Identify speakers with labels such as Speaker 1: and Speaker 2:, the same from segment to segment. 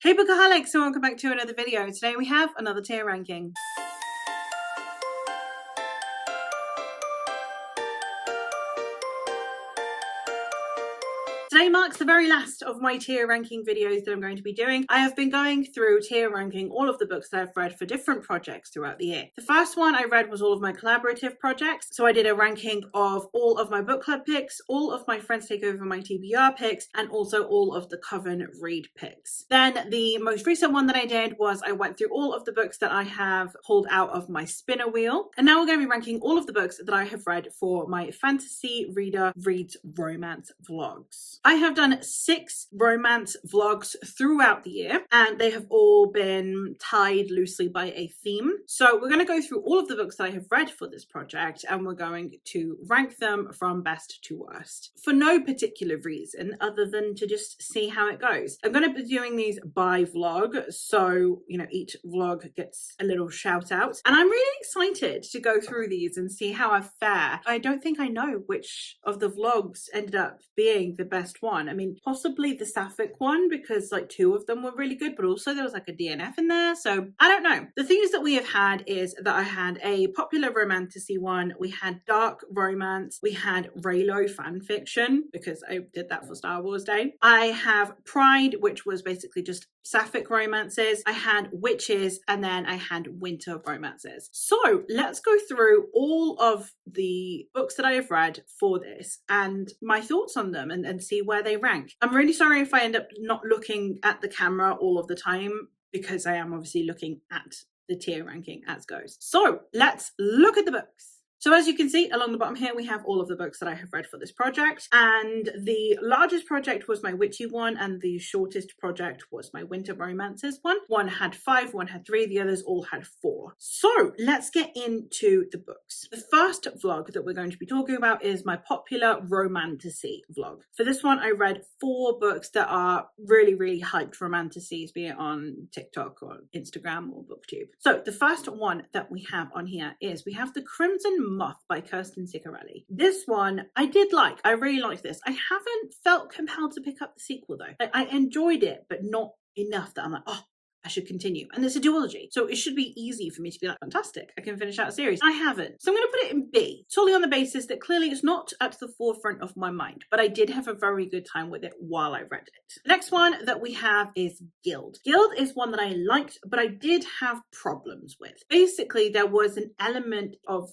Speaker 1: Hey Bookaholics, and welcome back to another video. Today we have another tier ranking. Today marks the very last of my tier ranking videos that I'm going to be doing. I have been going through tier ranking all of the books that I've read for different projects throughout the year. The first one I read was all of my collaborative projects. So I did a ranking of all of my book club picks, all of my Friends Take Over My TBR picks, and also all of the Coven Read picks. Then the most recent one that I did was I went through all of the books that I have pulled out of my spinner wheel. And now we're going to be ranking all of the books that I have read for my Fantasy Reader Reads Romance vlogs. I have done 6 romance vlogs throughout the year, and they have all been tied loosely by a theme. So we're going to go through all of the books that I have read for this project, and we're going to rank them from best to worst for no particular reason other than to just see how it goes. I'm going to be doing these by vlog, so each vlog gets a little shout out, and I'm really excited to go through these and see how I fare. I don't think I know which of the vlogs ended up being the best one. I mean, possibly the Sapphic one, because 2 of them were really good, but also there was a DNF in there, so I don't know. The things that we have had is that I had a popular romantasy one, we had dark romance, we had Raylo fanfiction, because I did that for Star Wars Day. I have Pride, which was basically just Sapphic romances. I had witches, and then I had winter romances. So let's go through all of the books that I have read for this and my thoughts on them and see where they rank. I'm really sorry if I end up not looking at the camera all of the time, because I am obviously looking at the tier ranking as goes. So let's look at the books. So as you can see along the bottom here, we have all of the books that I have read for this project, and the largest project was my witchy one, and the shortest project was my winter romances one. One had 5, one had 3, the others all had 4. So let's get into the books. The first vlog that we're going to be talking about is my popular romantasy vlog. For this one, I read 4 books that are really, really hyped romantasies, be it on TikTok or Instagram or BookTube. So the first one that we have on here is we have The Crimson Moth by Kirsten Ciccarelli. This one I did like. I really liked this. I haven't felt compelled to pick up the sequel though. I enjoyed it, but not enough that I'm like, oh, I should continue. And it's a duology, so it should be easy for me to be like, fantastic, I can finish out a series. I haven't. So I'm going to put it in B, solely on the basis that clearly it's not at the forefront of my mind, but I did have a very good time with it while I read it. The next one that we have is Guild. Guild is one that I liked, but I did have problems with. Basically, there was an element of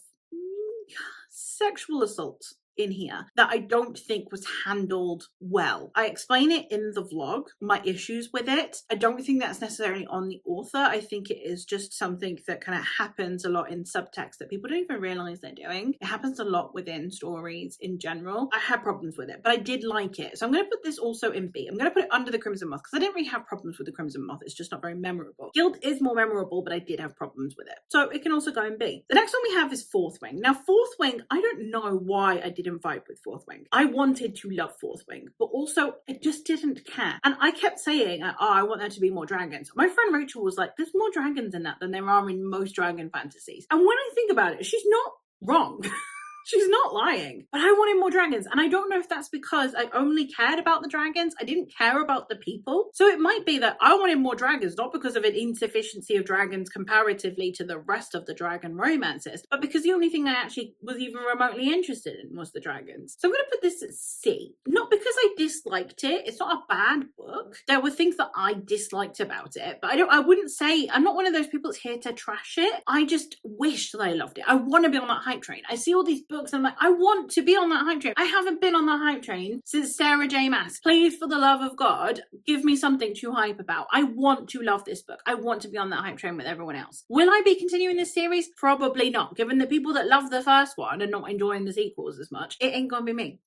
Speaker 1: sexual assault in here that I don't think was handled well. I explain it in the vlog, my issues with it. I don't think that's necessarily on the author. I think it is just something that kind of happens a lot in subtext that people don't even realize they're doing. It happens a lot within stories in general. I had problems with it, but I did like it. So I'm going to put this also in B. I'm going to put it under The Crimson Moth because I didn't really have problems with The Crimson Moth. It's just not very memorable. Guild is more memorable, but I did have problems with it. So it can also go in B. The next one we have is Fourth Wing. Now, Fourth Wing, I don't know why I didn't vibe with Fourth Wing. I wanted to love Fourth Wing, but also I just didn't care. And I kept saying, oh, I want there to be more dragons. My friend Rachel was like, there's more dragons in that than there are in most dragon fantasies. And when I think about it, she's not wrong. She's not lying, but I wanted more dragons. And I don't know if that's because I only cared about the dragons. I didn't care about the people. So it might be that I wanted more dragons, not because of an insufficiency of dragons comparatively to the rest of the dragon romances, but because the only thing I actually was even remotely interested in was the dragons. So I'm going to put this at C. Not because I disliked it. It's not a bad book. There were things that I disliked about it, but I wouldn't say, I'm not one of those people that's here to trash it. I just wish that I loved it. I want to be on that hype train. I see all these books and I'm like, I want to be on that hype train. I haven't been on the hype train since Sarah J. Maas. Please, for the love of God, give me something to hype about. I want to love this book. I want to be on that hype train with everyone else. Will I be continuing this series? Probably not. Given the people that love the first one and not enjoying the sequels as much, it ain't gonna be me.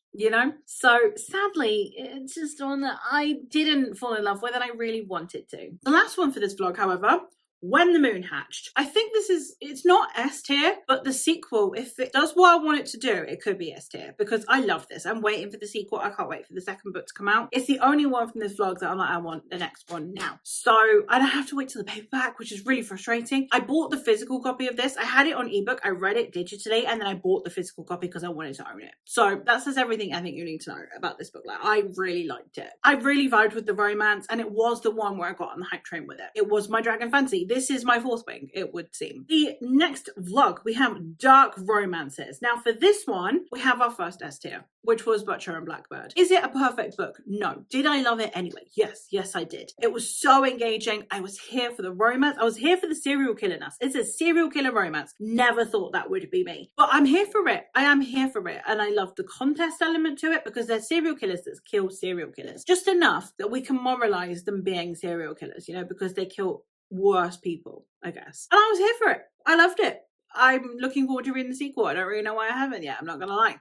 Speaker 1: So sadly, it's just one that I didn't fall in love with and I really wanted to. The last one for this vlog, however, When the Moon Hatched. I think it's not S tier, but the sequel, if it does what I want it to do, it could be S tier because I love this. I'm waiting for the sequel. I can't wait for the second book to come out. It's the only one from this vlog that I'm like, I want the next one now. So I don't have to wait till the paperback, which is really frustrating. I bought the physical copy of this. I had it on ebook. I read it digitally, and then I bought the physical copy because I wanted to own it. So that says everything I think you need to know about this book. Like, I really liked it. I really vibed with the romance, and it was the one where I got on the hype train with it. It was my dragon fantasy. This is my fourth wing, it would seem. The next vlog, we have dark romances. Now for this one, we have our first S tier, which was Butcher and Blackbird. Is it a perfect book? No. Did I love it anyway? Yes I did. It was so engaging. I was here for the romance. I was here for the serial killerness. It's a serial killer romance. Never thought that would be me. But I'm here for it. I am here for it. And I love the contest element to it because they're serial killers that kill serial killers. Just enough that we can moralize them being serial killers, you know, because they kill worse people, I guess. And I was here for it. I loved it. I'm looking forward to reading the sequel. I don't really know why I haven't yet. I'm not gonna lie.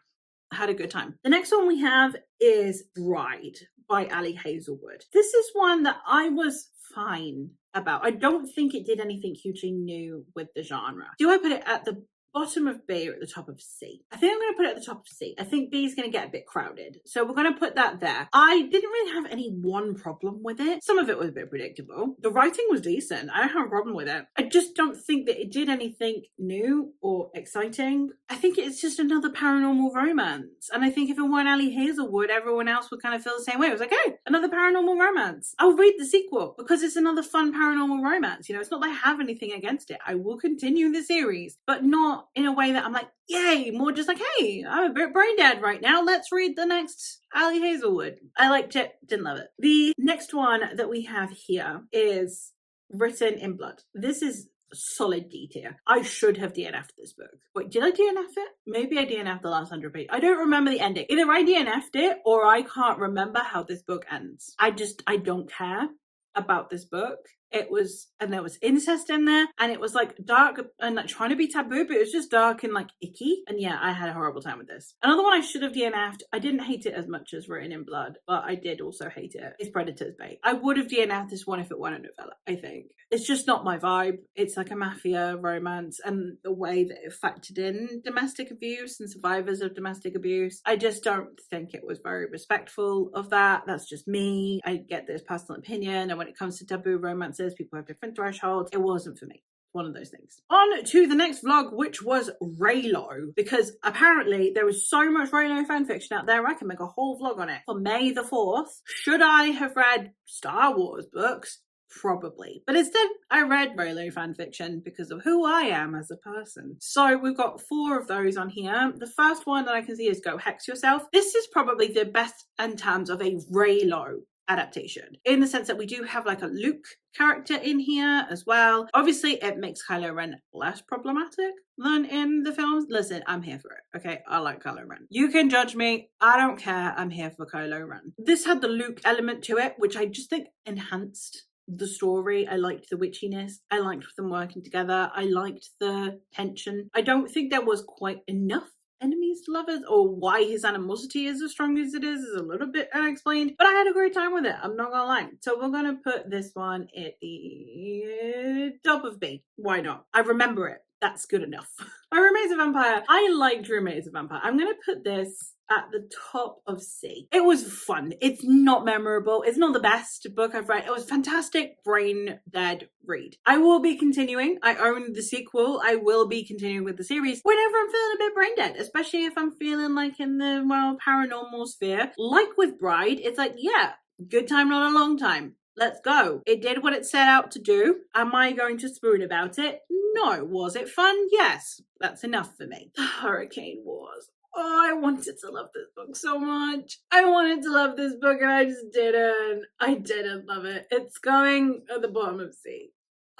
Speaker 1: I had a good time. The next one we have is Bride by Ali Hazelwood. This is one that I was fine about. I don't think it did anything hugely new with the genre. Do I put it at the bottom of B or at the top of C? I think I'm going to put it at the top of C. I think B is going to get a bit crowded. So we're going to put that there. I didn't really have any one problem with it. Some of it was a bit predictable. The writing was decent. I don't have a problem with it. I just don't think that it did anything new or exciting. I think it's just another paranormal romance. And I think if it weren't Ali Hazelwood, everyone else would kind of feel the same way. It was like, hey, another paranormal romance. I'll read the sequel because it's another fun paranormal romance. You know, it's not that I have anything against it. I will continue the series, but not in a way that I'm like, yay, more just like, hey, I'm a bit brain dead right now. Let's read the next Ali Hazelwood. I liked it, didn't love it. The next one that we have here is Written in Blood. This is solid D tier. I should have DNF'd this book. Wait, did I DNF it? Maybe I DNF'd the last 100 pages. I don't remember the ending. Either I DNF'd it or I can't remember how this book ends. I don't care about this book. It was, and there was incest in there, and it was like dark and like trying to be taboo, but it was just dark and like icky. And yeah, I had a horrible time with this. Another one I should have DNF'd. I didn't hate it as much as Written in Blood, but I did also hate it. It's Predator's Bait. I would have DNF'd this one if it weren't a novella, I think. It's just not my vibe. It's like a mafia romance, and the way that it factored in domestic abuse and survivors of domestic abuse, I just don't think it was very respectful of that. That's just me. I get this personal opinion, and when it comes to taboo romances, people have different thresholds. It wasn't for me. One of those things. On to the next vlog, which was Reylo, because apparently there was so much Reylo fanfiction out there, I can make a whole vlog on it. For May the 4th, should I have read Star Wars books? Probably. But instead, I read Reylo fanfiction because of who I am as a person. So we've got 4 of those on here. The first one that I can see is Go Hex Yourself. This is probably the best in terms of a Reylo adaptation, in the sense that we do have like a Luke character in here as well. Obviously it makes Kylo Ren less problematic than in the films. Listen, I'm here for it, okay? I like Kylo Ren. You can judge me, I don't care. I'm here for Kylo Ren. This had the Luke element to it, which I just think enhanced the story. I liked the witchiness. I liked them working together. I liked the tension. I don't think there was quite enough enemies to lovers, or why his animosity is as strong as it is a little bit unexplained, but I had a great time with it, I'm not gonna lie. So we're gonna put this one at the top of B. Why not? I remember it. That's good enough. My Roommate's a Vampire. I liked Roommate's a Vampire. I'm gonna put this at the top of C. It was fun. It's not memorable. It's not the best book I've read. It was fantastic, brain dead read. I will be continuing. I own the sequel. I will be continuing with the series whenever I'm feeling a bit brain dead, especially if I'm feeling like in the, well, paranormal sphere. Like with Bride, it's like, yeah, good time, not a long time. Let's go. It did what it set out to do. Am I going to spoon about it? No. Was it fun? Yes. That's enough for me. Hurricane Wars. Oh, I wanted to love this book so much. I wanted to love this book and I just didn't. I didn't love it. It's going at the bottom of C.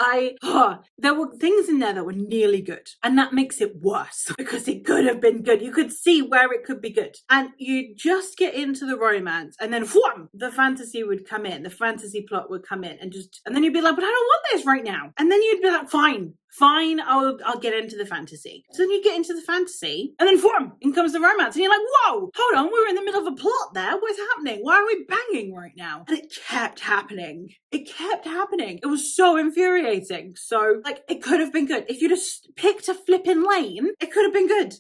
Speaker 1: There were things in there that were nearly good, and that makes it worse because it could have been good. You could see where it could be good, and you just get into the romance, and then whoom, the fantasy would come in, the fantasy plot would come in, and then you'd be like, but I don't want this right now. And then you'd be like, fine, Fine, I'll get into the fantasy. So then you get into the fantasy, and then boom, in comes the romance, and you're like, whoa, hold on, we're in the middle of a plot there. What's happening? Why are we banging right now? And it kept happening. It kept happening. It was so infuriating. So, like, it could have been good. If you just picked a flipping lane, it could have been good.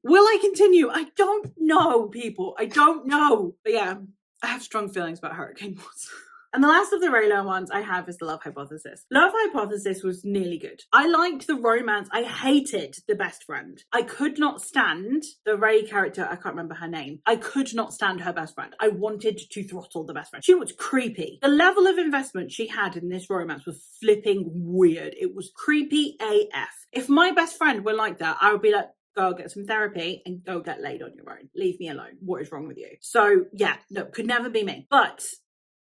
Speaker 1: Will I continue? I don't know, people. I don't know. But yeah, I have strong feelings about Hurricane Wars. And the last of the Raylo ones I have is the Love Hypothesis. Love Hypothesis was nearly good. I liked the romance. I hated the best friend. I could not stand the Ray character. I can't remember her name. I could not stand her best friend. I wanted to throttle the best friend. She was creepy. The level of investment she had in this romance was flipping weird. It was creepy AF. If my best friend were like that, I would be like, go get some therapy and go get laid on your own. Leave me alone. What is wrong with you? So yeah, no, could never be me. But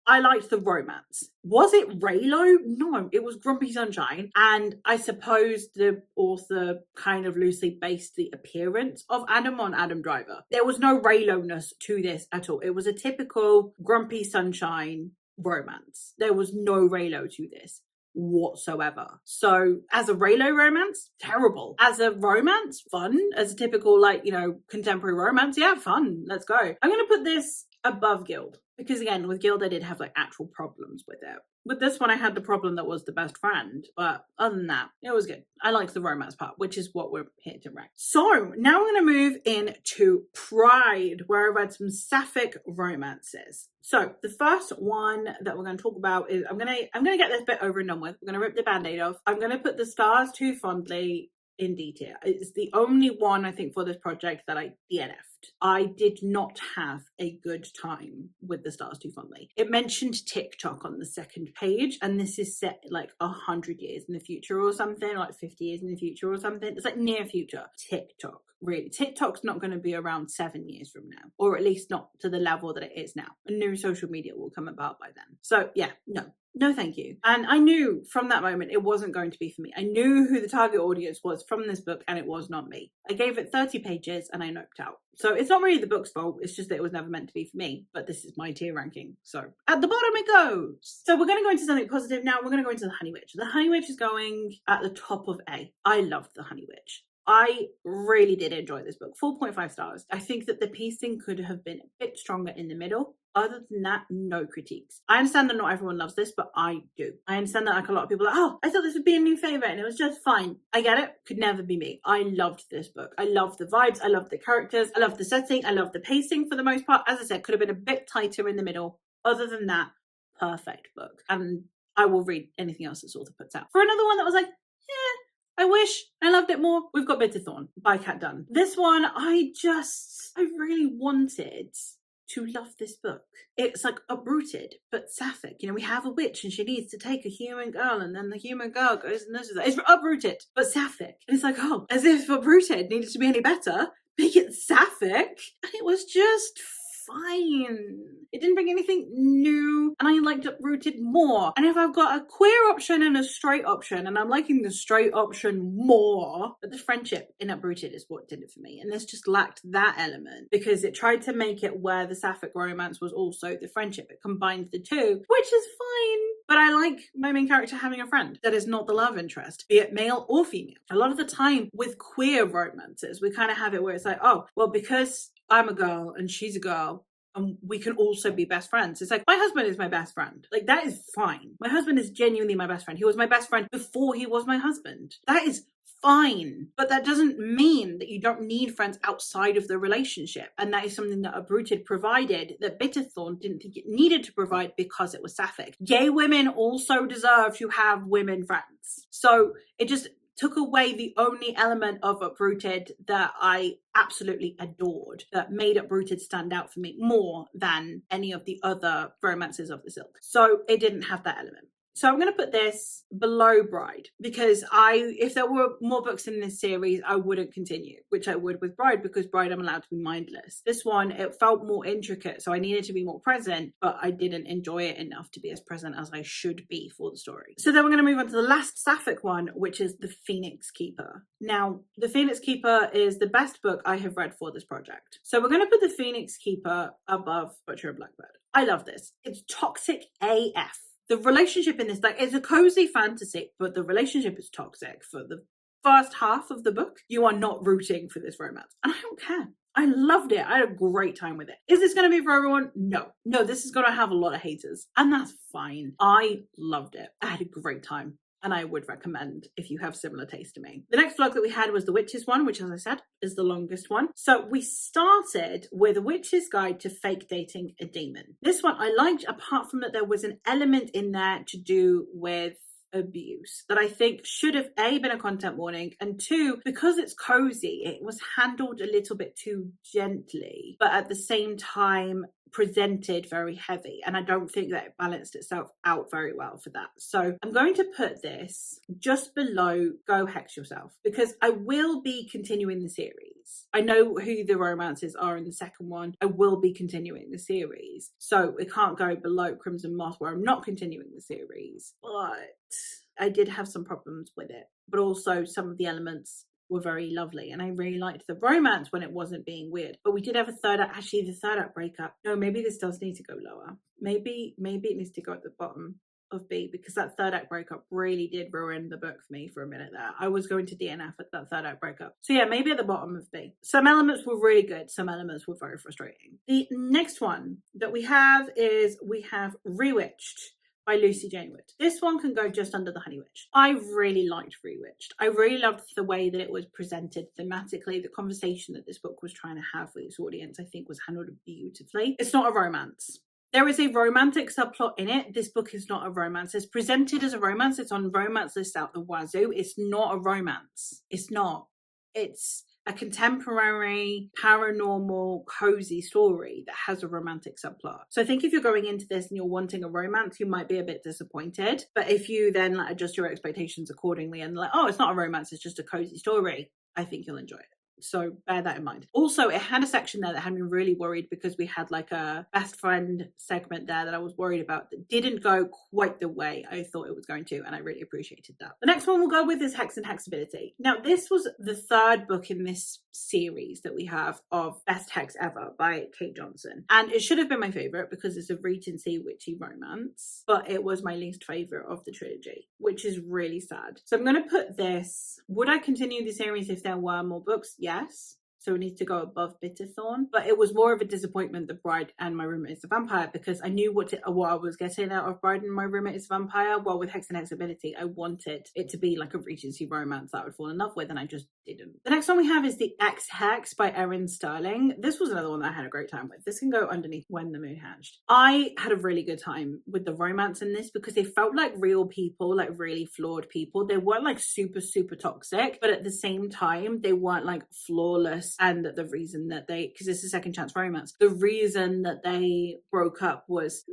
Speaker 1: I liked the romance. Was it Raylo? No, it was Grumpy Sunshine. And I suppose the author kind of loosely based the appearance of Adam on Adam Driver. There was no Raylo-ness to this at all. It was a typical Grumpy Sunshine romance. There was no Raylo to this whatsoever. So as a Raylo romance, terrible. As a romance, fun. As a typical, like, you know, contemporary romance, yeah, fun. Let's go. I'm going to put this above Guild. Because again, with Guild, I did have like actual problems with it. With this one, I had the problem that was the best friend. But other than that, it was good. I liked the romance part, which is what we're here to rank. So now we're going to move into Pride, where I read some sapphic romances. So the first one that we're going to talk about is, I'm going to get this bit over and done with. We're going to rip the Band-Aid off. I'm going to put the Stars Too Fondly in detail. It's the only one I think for this project that I DNF'd. I did not have a good time with the Stars Too Fondly. It mentioned TikTok on the second page, and this is set like 100 years in the future or something, like 50 years in the future or something. It's like near future. TikTok, really. TikTok's not going to be around 7 years from now, or at least not to the level that it is now. A new social media will come about by then. So yeah, no, thank you. And I knew from that moment it wasn't going to be for me. I knew who the target audience was from this book, and it was not me. I gave it 30 pages and I noped out. So it's not really the book's fault. It's just that it was never meant to be for me. But this is my tier ranking. So at the bottom it goes. So we're going to go into something positive now. We're going to go into the Honey Witch. The Honey Witch is going at the top of A. I loved the Honey Witch. I really did enjoy this book. 4.5 stars. I think that the pacing could have been a bit stronger in the middle. Other than that, no critiques. I understand that not everyone loves this, but I do. I understand that like a lot of people are like, oh, I thought this would be a new favourite and it was just fine. I get it. Could never be me. I loved this book. I loved the vibes. I loved the characters. I loved the setting. I loved the pacing for the most part. As I said, could have been a bit tighter in the middle. Other than that, perfect book. And I will read anything else this author puts out. For another one that was like, I wish I loved it more, we've got Bitter Thorn by Kat Dunn. This one, I really wanted to love this book. It's like uprooted, but sapphic. You know, we have a witch and she needs to take a human girl, and then the human girl goes and this is that. It's uprooted, but sapphic. And it's like, oh, as if uprooted needed to be any better, make it sapphic. And it was just fine. It didn't bring anything new, and I liked Uprooted more. And if I've got a queer option and a straight option, and I'm liking the straight option more, but the friendship in Uprooted is what did it for me. And this just lacked that element, because it tried to make it where the sapphic romance was also the friendship. It combined the two, which is fine. But I like my main character having a friend that is not the love interest, be it male or female. A lot of the time with queer romances, we kind of have it where it's like, oh, well, because I'm a girl and she's a girl, and we can also be best friends. It's like, my husband is my best friend. Like, that is fine. My husband is genuinely my best friend. He was my best friend before he was my husband. That is fine. But that doesn't mean that you don't need friends outside of the relationship. And that is something that Uprooted provided that Bitterthorn didn't think it needed to provide because it was sapphic. Gay women also deserve to have women friends. So it just took away the only element of Uprooted that I absolutely adored, that made Uprooted stand out for me more than any of the other romances of the Silk. So it didn't have that element. So I'm going to put this below Bride, because if there were more books in this series, I wouldn't continue, which I would with Bride, because Bride I'm allowed to be mindless. This one, it felt more intricate, so I needed to be more present, but I didn't enjoy it enough to be as present as I should be for the story. So then we're going to move on to the last sapphic one, which is The Phoenix Keeper. Now, The Phoenix Keeper is the best book I have read for this project. So we're going to put The Phoenix Keeper above Butcher and Blackbird. I love this. It's toxic AF. The relationship in this, like, it's a cozy fantasy, but the relationship is toxic. For the first half of the book, you are not rooting for this romance. And I don't care. I loved it. I had a great time with it. Is this going to be for everyone? No. No, this is going to have a lot of haters. And that's fine. I loved it. I had a great time. And I would recommend if you have similar taste to me. The next vlog that we had was the Witches one, which, as I said, is the longest one. So we started with a Witch's Guide to Fake Dating a Demon. This one I liked, apart from that there was an element in there to do with abuse that I think should have A, been a content warning, and 2, because it's cozy, it was handled a little bit too gently, but at the same time presented very heavy, and I don't think that it balanced itself out very well for that. So I'm going to put this just below Go Hex Yourself, because I will be continuing the series. I know who the romances are in the second one. I will be continuing the series, so it can't go below Crimson Moth where I'm not continuing the series. But I did have some problems with it, but also some of the elements were very lovely, and I really liked the romance when it wasn't being weird. But we did have a third act, actually the third act breakup. No, maybe this does need to go lower. Maybe it needs to go at the bottom of B, because that third act breakup really did ruin the book for me for a minute there. I was going to DNF at that third act breakup. So yeah, maybe at the bottom of B. Some elements were really good, some elements were very frustrating. The next one that we have is we have Rewitched by Lucy Jane Wood. This one can go just under the Honey Witch. I really liked Rewitched. I really loved the way that it was presented thematically. The conversation that this book was trying to have with its audience, I think, was handled beautifully. It's not a romance. There is a romantic subplot in it. This book is not a romance. It's presented as a romance. It's on romance lists out the wazoo. It's not a romance. It's not. It's a contemporary, paranormal, cozy story that has a romantic subplot. So I think if you're going into this and you're wanting a romance, you might be a bit disappointed. But if you then adjust your expectations accordingly and oh, it's not a romance, it's just a cozy story, I think you'll enjoy it. So bear that in mind. Also, it had a section there that had me really worried, because we had like a best friend segment there that I was worried about that didn't go quite the way I thought it was going to, and I really appreciated that. The next one we'll go with is Hex and Hexability. Now, this was the third book in this series that we have of Best Hex Ever by Kate Johnson, and it should have been my favorite because it's a Regency witchy romance, but it was my least favorite of the trilogy, which is really sad. So I'm going to put this, would I continue the series if there were more books? Yes. So it needs to go above Bitterthorn. But it was more of a disappointment, The Bride and My Roommate is a Vampire, because I knew what I was getting out of Bride and My Roommate is a Vampire. Well, with Hex and Hexability, I wanted it to be like a Regency romance that I would fall in love with, and I just didn't. The next one we have is The X Hex by Erin Sterling. This was another one that I had a great time with. This can go underneath When the Moon Hatched. I had a really good time with the romance in this because they felt like real people, like really flawed people. They weren't like super, super toxic, but at the same time, they weren't like flawless. And the reason that because it's a second chance romance, the reason that they broke up was,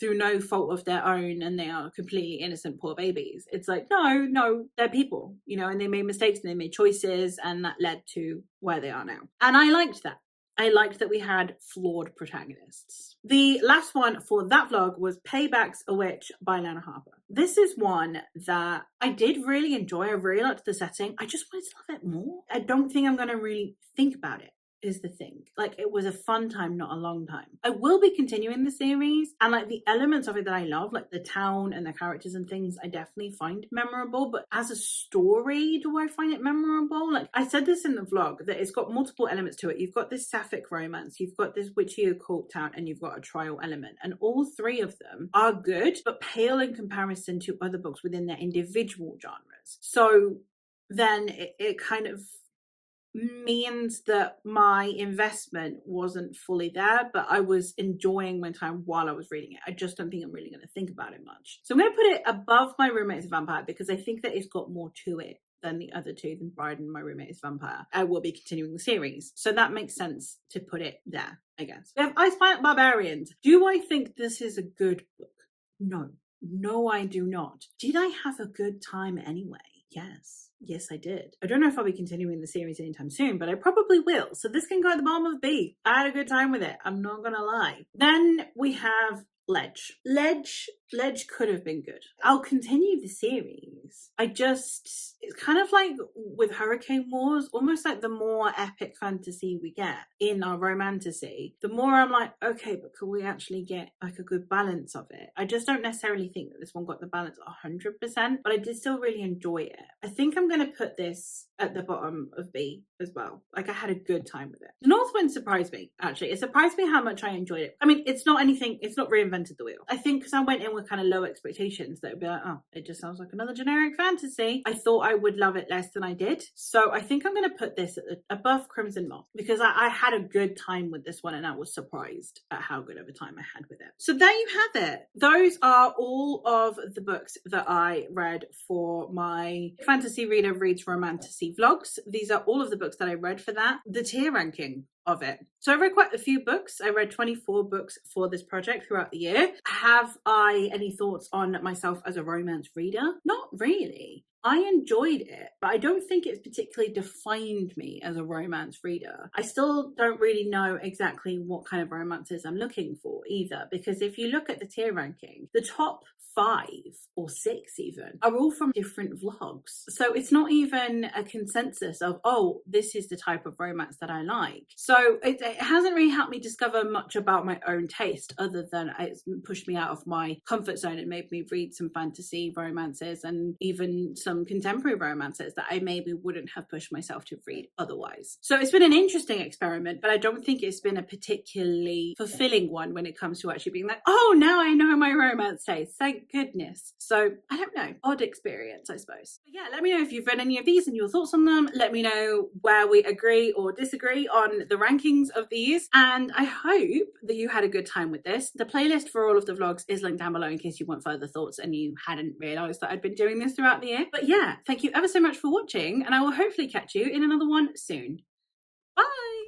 Speaker 1: through no fault of their own, and they are completely innocent, poor babies. It's like, no, they're people, and they made mistakes and they made choices, and that led to where they are now. And I liked that. I liked that we had flawed protagonists. The last one for that vlog was Payback's a Witch by Lana Harper. This is one that I did really enjoy. I really liked the setting. I just wanted to love it more. I don't think I'm going to really think about it, is the thing. Like, it was a fun time, not a long time. I will be continuing the series, and like the elements of it that I love, like the town and the characters and things, I definitely find memorable. But as a story, do I find it memorable? Like I said this in the vlog, that it's got multiple elements to it. You've got this sapphic romance, you've got this witchy occult town, and you've got a trial element, and all three of them are good, but pale in comparison to other books within their individual genres. So then it kind of means that my investment wasn't fully there, but I was enjoying my time while I was reading it. I just don't think I'm really going to think about it much. So I'm going to put it above My Roommate is a Vampire, because I think that it's got more to it than the other two, than Bride and My Roommate is a Vampire. I will be continuing the series, so that makes sense to put it there, I guess. We have Ice Planet Barbarians. Do I think this is a good book? No, I do not. Did I have a good time anyway? Yes, I did. I don't know if I'll be continuing the series anytime soon, but I probably will. So this can go at the bottom of B. I had a good time with it. I'm not gonna lie. Then we have Ledge. Ledge Ledge could have been good. I'll continue the series. It's kind of like with Hurricane Wars, almost like the more epic fantasy we get in our romantasy, the more I'm like, okay, but could we actually get like a good balance of it? I just don't necessarily think that this one got the balance 100%, but I did still really enjoy it. I think I'm going to put this at the bottom of B as well. Like, I had a good time with it. The Northwind surprised me, actually. It surprised me how much I enjoyed it. I mean, it's not reinvented the wheel. I think because I went in with kind of low expectations that would be like, oh, it just sounds like another generic fantasy. I thought I would love it less than I did. So I think I'm going to put this above Crimson Moth, because I had a good time with this one and I was surprised at how good of a time I had with it. So there you have it. Those are all of the books that I read for my Fantasy Reader Reads Romantasy vlogs. These are all of the books that I read for that. The tier ranking of it. So I read quite a few books. I read 24 books for this project throughout the year. Have I any thoughts on myself as a romance reader? Not really. I enjoyed it, but I don't think it's particularly defined me as a romance reader. I still don't really know exactly what kind of romances I'm looking for either, because if you look at the tier ranking, the top 5 or 6 even are all from different vlogs. So it's not even a consensus of, oh, this is the type of romance that I like. So it hasn't really helped me discover much about my own taste, other than it's pushed me out of my comfort zone and made me read some fantasy romances and even some contemporary romances that I maybe wouldn't have pushed myself to read otherwise. So it's been an interesting experiment, but I don't think it's been a particularly fulfilling one when it comes to actually being like, oh, now I know my romance taste. Thank goodness. So I don't know, odd experience, I suppose. But yeah, let me know if you've read any of these and your thoughts on them. Let me know where we agree or disagree on the rankings of these. And I hope that you had a good time with this. The playlist for all of the vlogs is linked down below in case you want further thoughts and you hadn't realised that I'd been doing this throughout the year. But yeah, thank you ever so much for watching, and I will hopefully catch you in another one soon. Bye!